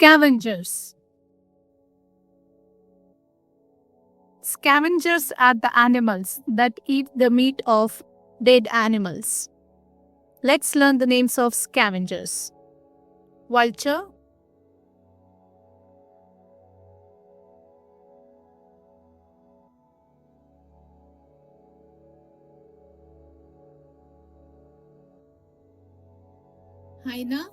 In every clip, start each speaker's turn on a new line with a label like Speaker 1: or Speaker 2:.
Speaker 1: Scavengers. Scavengers are the animals that eat the meat of dead animals. Let's learn the names of scavengers. Vulture, hyena,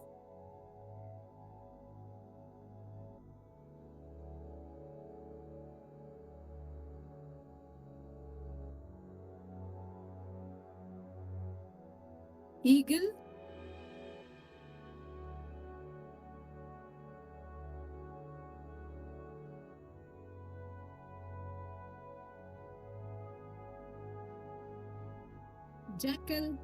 Speaker 1: eagle, jackal,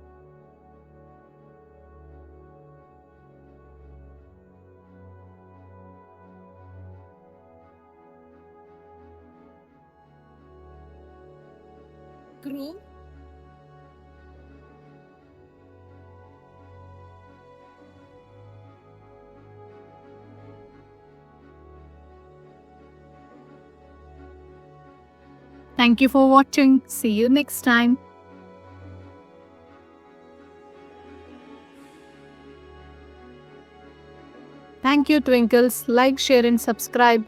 Speaker 1: crow, Thank you for watching. See you next time. Thank you, Twinkles. Like, share, and subscribe.